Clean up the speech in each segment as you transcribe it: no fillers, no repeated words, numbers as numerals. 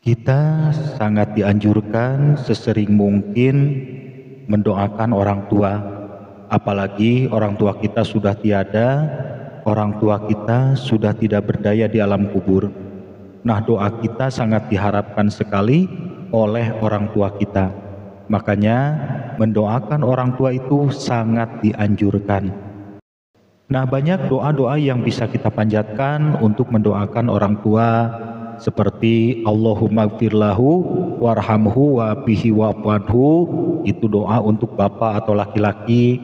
Kita sangat dianjurkan sesering mungkin mendoakan orang tua, apalagi orang tua kita sudah tiada, orang tua kita sudah tidak berdaya di alam kubur. Nah, doa kita sangat diharapkan sekali oleh orang tua kita. Makanya mendoakan orang tua itu sangat dianjurkan. Nah, banyak doa-doa yang bisa kita panjatkan untuk mendoakan orang tua, seperti Allahumma gfirlahu warhamhu wa'afihi wa'fuanhu, itu doa untuk bapak atau laki-laki.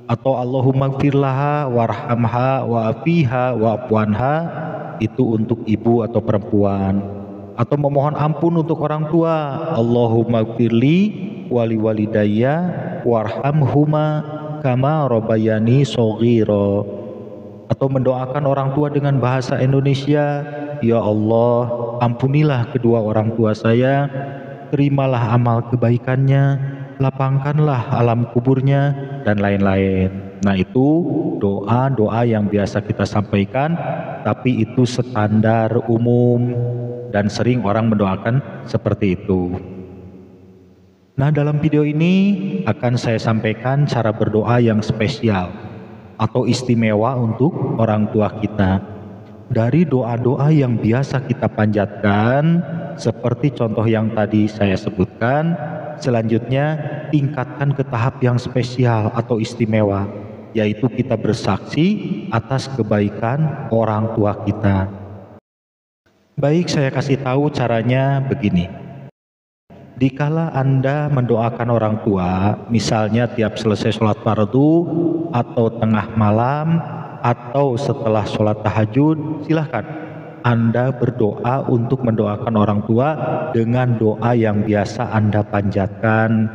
Atau Allahumma gfirlaha warhamha wa'afiha wa'fuanha, itu untuk ibu atau perempuan. Atau memohon ampun untuk orang tua, Allahumma gfirli wali walidayya warhamhuma kama rabbayani shaghira. Atau mendoakan orang tua dengan bahasa Indonesia, ya Allah, ampunilah kedua orang tua saya, terimalah amal kebaikannya, lapangkanlah alam kuburnya, dan lain-lain. Nah, itu doa-doa yang biasa kita sampaikan, tapi itu standar umum dan sering orang mendoakan seperti itu. Nah, dalam video ini akan saya sampaikan cara berdoa yang spesial atau istimewa untuk orang tua kita. Dari doa-doa yang biasa kita panjatkan, seperti contoh yang tadi saya sebutkan, selanjutnya tingkatkan ke tahap yang spesial atau istimewa, yaitu kita bersaksi atas kebaikan orang tua kita. Baik, saya kasih tahu caranya begini. Dikala Anda mendoakan orang tua, misalnya tiap selesai sholat fardu, atau tengah malam, atau setelah sholat tahajud, silahkan Anda berdoa untuk mendoakan orang tua dengan doa yang biasa Anda panjatkan.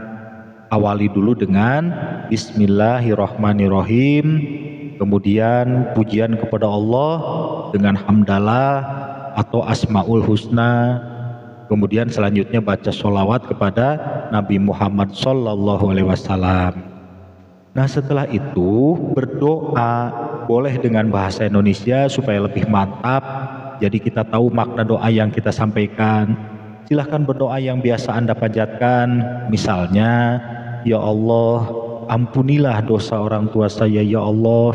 Awali dulu dengan Bismillahirrahmanirrahim, kemudian pujian kepada Allah dengan hamdalah atau asmaul husna, kemudian selanjutnya baca sholawat kepada Nabi Muhammad SAW. Nah, setelah itu berdoa boleh dengan bahasa Indonesia supaya lebih mantap, jadi kita tahu makna doa yang kita sampaikan. Silahkan berdoa yang biasa Anda panjatkan, misalnya, ya Allah, ampunilah dosa orang tua saya, ya Allah,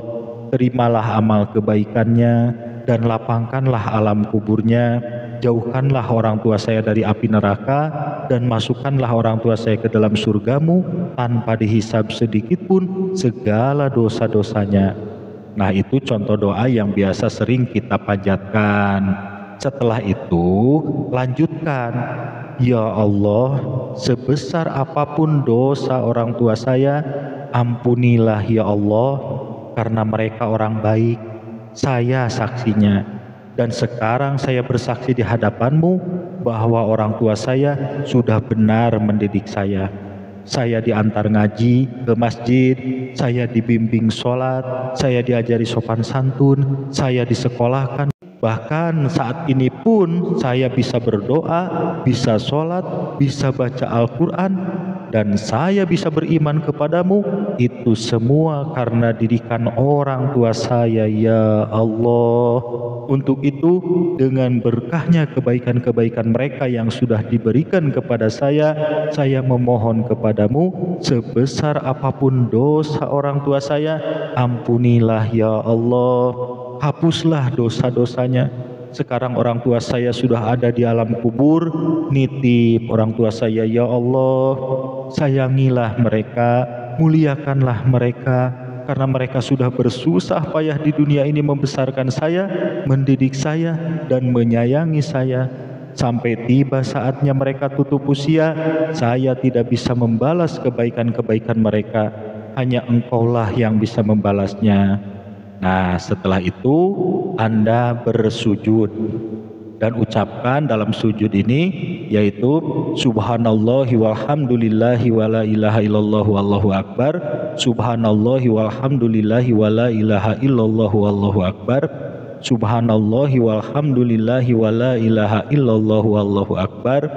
terimalah amal kebaikannya, dan lapangkanlah alam kuburnya, jauhkanlah orang tua saya dari api neraka, dan masukkanlah orang tua saya ke dalam surgamu tanpa dihisab sedikit pun segala dosa-dosanya. Nah, itu contoh doa yang biasa sering kita panjatkan. Setelah itu lanjutkan, ya Allah, sebesar apapun dosa orang tua saya, ampunilah ya Allah, karena mereka orang baik, saya saksinya. Dan sekarang saya bersaksi di hadapanmu bahwa orang tua saya sudah benar mendidik saya. Saya diantar ngaji ke masjid, saya dibimbing sholat, saya diajari sopan santun, saya disekolahkan. Bahkan saat ini pun saya bisa berdoa, bisa sholat, bisa baca Al-Quran, dan saya bisa beriman kepadamu. Itu semua karena didikan orang tua saya, ya Allah. Untuk itu, dengan berkahnya kebaikan-kebaikan mereka yang sudah diberikan kepada saya memohon kepadamu, sebesar apapun dosa orang tua saya, ampunilah ya Allah, hapuslah dosa-dosanya. Sekarang orang tua saya sudah ada di alam kubur, nitip orang tua saya, ya Allah, sayangilah mereka, muliakanlah mereka, karena mereka sudah bersusah payah di dunia ini membesarkan saya, mendidik saya, dan menyayangi saya. Sampai tiba saatnya mereka tutup usia, saya tidak bisa membalas kebaikan-kebaikan mereka, hanya Engkaulah yang bisa membalasnya. Nah, setelah itu Anda bersujud dan ucapkan dalam sujud ini, yaitu subhanallahi walhamdulillahi wala ilaha illallah wallahu akbar, subhanallahi walhamdulillahi wala ilaha illallah wallahu akbar, subhanallahi walhamdulillahi wala ilaha illallah wallahu akbar.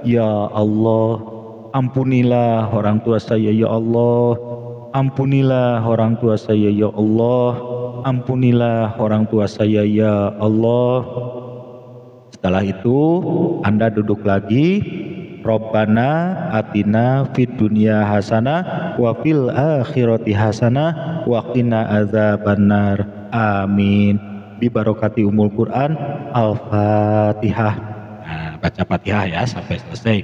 Ya Allah, ampunilah orang tua saya, ya Allah, ampunilah orang tua saya, ya Allah, ampunilah orang tua saya, ya Allah. Setelah itu Anda duduk lagi, Rabbana atina fid dunya hasanah wa fil akhirati hasanah wa qina adzabannar. Amin. Bi barokati umul Quran. Al-Fatihah. Nah, baca Fatihah ya sampai selesai.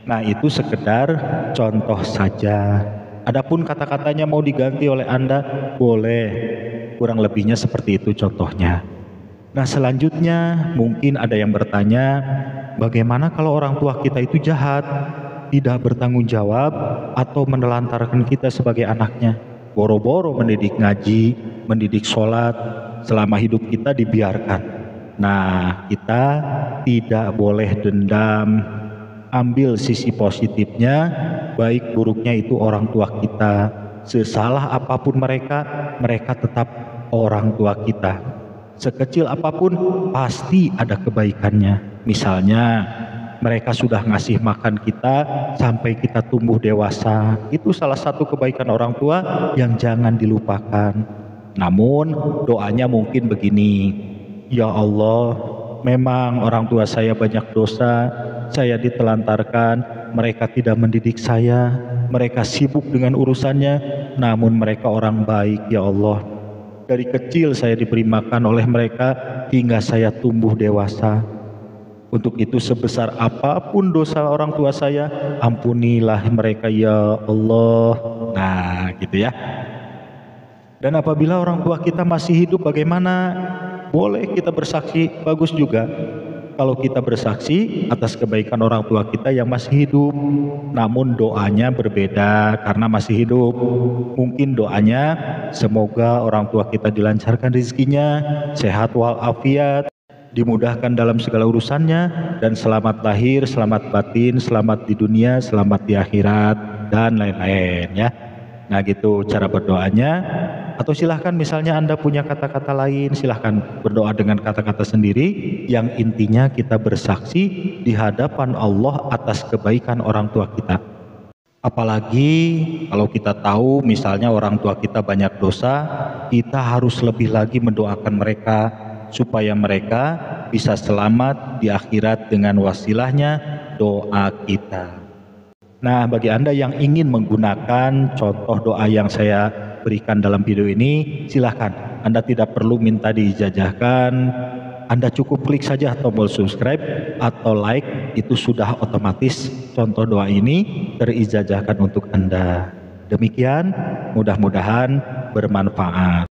Nah, itu sekedar contoh saja. Adapun kata-katanya mau diganti oleh Anda, boleh. Kurang lebihnya seperti itu contohnya. Nah, selanjutnya mungkin ada yang bertanya, bagaimana kalau orang tua kita itu jahat, tidak bertanggung jawab, atau menelantarkan kita sebagai anaknya? Boro-boro mendidik ngaji, mendidik sholat, selama hidup kita dibiarkan. Nah, kita tidak boleh dendam. Ambil sisi positifnya, baik buruknya itu orang tua kita. Sesalah apapun mereka, mereka tetap orang tua kita. Sekecil apapun pasti ada kebaikannya. Misalnya mereka sudah ngasih makan kita sampai kita tumbuh dewasa. Itu salah satu kebaikan orang tua yang jangan dilupakan. Namun doanya mungkin begini, ya Allah, memang orang tua saya banyak dosa, saya ditelantarkan, mereka tidak mendidik saya, mereka sibuk dengan urusannya, namun mereka orang baik ya Allah. Dari kecil saya diberi makan oleh mereka hingga saya tumbuh dewasa. Untuk itu sebesar apapun dosa orang tua saya, ampunilah mereka ya Allah. Nah gitu ya. Dan apabila orang tua kita masih hidup bagaimana? Boleh kita bersaksi, bagus juga. Kalau kita bersaksi atas kebaikan orang tua kita yang masih hidup, namun doanya berbeda karena masih hidup. Mungkin doanya semoga orang tua kita dilancarkan rezekinya, sehat walafiat, dimudahkan dalam segala urusannya, dan selamat lahir, selamat batin, selamat di dunia, selamat di akhirat, dan lain-lain ya. Nah gitu cara berdoanya. Atau silahkan misalnya Anda punya kata-kata lain, silahkan berdoa dengan kata-kata sendiri yang intinya kita bersaksi di hadapan Allah atas kebaikan orang tua kita. Apalagi kalau kita tahu misalnya orang tua kita banyak dosa, kita harus lebih lagi mendoakan mereka supaya mereka bisa selamat di akhirat dengan wasilahnya doa kita. Nah, bagi Anda yang ingin menggunakan contoh doa yang saya berikan dalam video ini, silahkan. Anda tidak perlu minta diijazahkan, Anda cukup klik saja tombol subscribe atau like, itu sudah otomatis contoh doa ini terijazahkan untuk Anda. Demikian, mudah-mudahan bermanfaat.